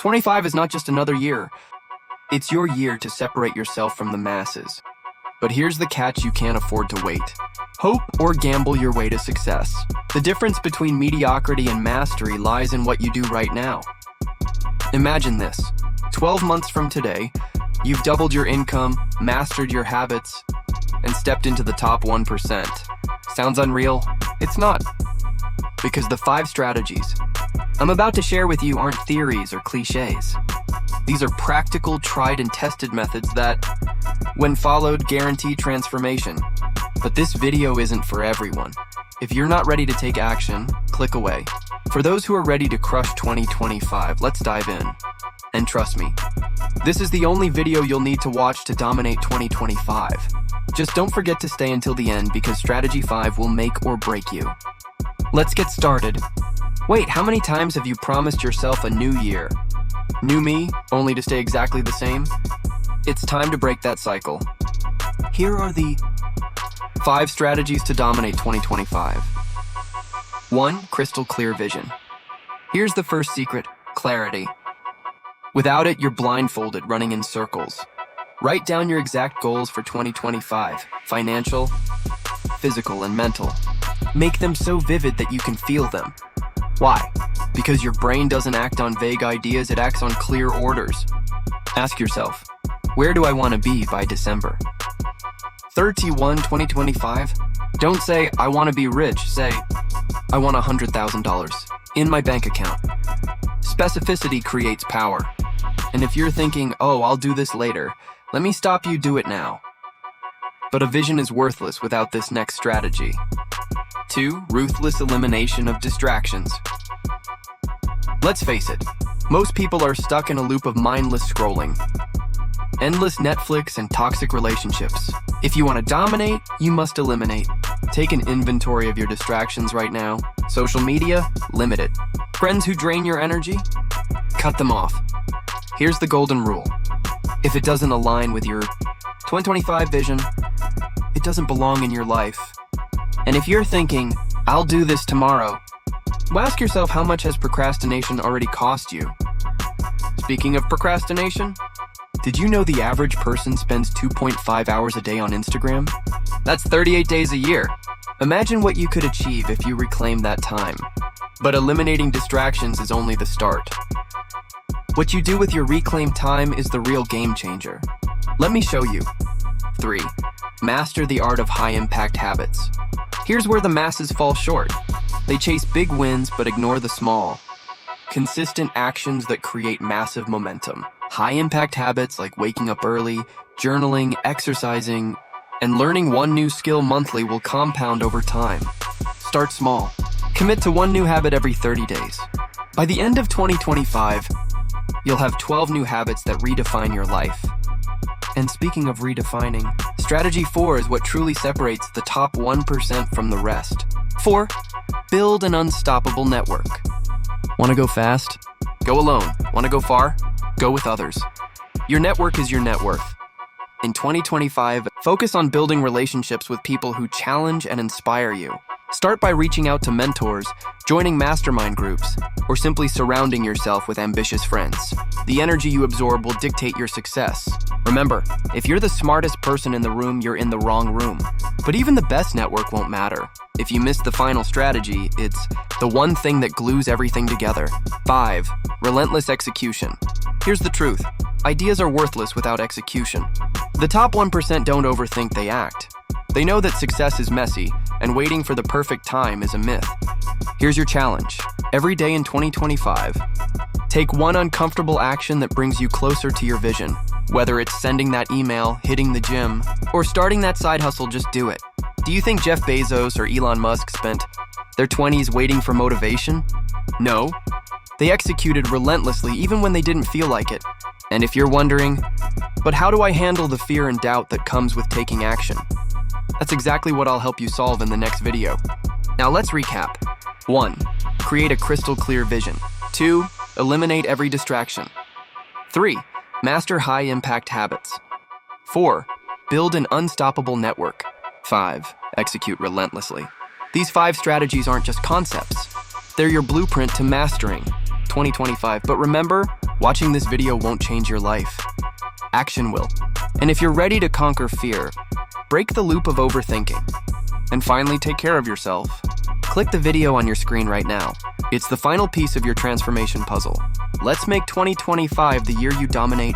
25 is not just another year. It's your year to separate yourself from the masses. But here's the catch: you can't afford to wait. Hope or gamble your way to success. The difference between mediocrity and mastery lies in what you do right now. Imagine this. 12 months from today, you've doubled your income, mastered your habits, and stepped into the top 1%. Sounds unreal? It's not. Because the 5 strategies I'm about to share with you aren't theories or cliches. These are practical, tried and tested methods that, when followed, guarantee transformation. But this video isn't for everyone. If you're not ready to take action, click away. For those who are ready to crush 2025, let's dive in. And trust me, this is the only video you'll need to watch to dominate 2025. Just don't forget to stay until the end, because strategy 5 will make or break you. Let's get started. Wait, how many times have you promised yourself a new year? New me, only to stay exactly the same? It's time to break that cycle. Here are the 5 strategies to dominate 2025. 1. Crystal clear vision. Here's the first secret: clarity. Without it, you're blindfolded, running in circles. Write down your exact goals for 2025, financial, physical, and mental. Make them so vivid that you can feel them. Why? Because your brain doesn't act on vague ideas, it acts on clear orders. Ask yourself, where do I want to be by December 31, 2025? Don't say, I want to be rich. Say, I want $100,000 in my bank account. Specificity creates power. And if you're thinking, oh, I'll do this later, let me stop you. Do it now. But a vision is worthless without this next strategy. 2. Ruthless elimination of distractions. Let's face it, most people are stuck in a loop of mindless scrolling, endless Netflix, and toxic relationships. If you want to dominate, you must eliminate. Take an inventory of your distractions right now. Social media, limit it. Friends who drain your energy, cut them off. Here's the golden rule: if it doesn't align with your 2025 vision, it doesn't belong in your life. And if you're thinking, I'll do this tomorrow, well, ask yourself, how much has procrastination already cost you? Speaking of procrastination, did you know the average person spends 2.5 hours a day on Instagram? That's 38 days a year. Imagine what you could achieve if you reclaim that time. But eliminating distractions is only the start. What you do with your reclaimed time is the real game changer. Let me show you. 3. Master the art of high-impact habits. Here's where the masses fall short. They chase big wins but ignore the small, consistent actions that create massive momentum. High-impact habits like waking up early, journaling, exercising, and learning one new skill monthly will compound over time. Start small. Commit to one new habit every 30 days. By the end of 2025, you'll have 12 new habits that redefine your life. And speaking of redefining, strategy 4 is what truly separates the top 1% from the rest. 4. Build an unstoppable network. Want to go fast? Go alone. Want to go far? Go with others. Your network is your net worth. In 2025, focus on building relationships with people who challenge and inspire you. Start by reaching out to mentors, joining mastermind groups, or simply surrounding yourself with ambitious friends. The energy you absorb will dictate your success. Remember, if you're the smartest person in the room, you're in the wrong room. But even the best network won't matter. If you miss the final strategy, it's the one thing that glues everything together. 5. Relentless execution. Here's the truth: ideas are worthless without execution. The top 1% don't overthink, they act. They know that success is messy, and waiting for the perfect time is a myth. Here's your challenge. Every day in 2025, take one uncomfortable action that brings you closer to your vision. Whether it's sending that email, hitting the gym, or starting that side hustle, just do it. Do you think Jeff Bezos or Elon Musk spent their 20s waiting for motivation? No. They executed relentlessly even when they didn't feel like it. And if you're wondering, but how do I handle the fear and doubt that comes with taking action? That's exactly what I'll help you solve in the next video. Now let's recap. 1. Create a crystal clear vision. 2. Eliminate every distraction. 3. Master high-impact habits. 4. Build an unstoppable network. 5. Execute relentlessly. These 5 strategies aren't just concepts. They're your blueprint to mastering 2025. But remember, Watching this video won't change your life. Action will. And if you're ready to conquer fear, break the loop of overthinking, and finally take care of yourself, click the video on your screen right now. It's the final piece of your transformation puzzle. Let's make 2025 the year you dominate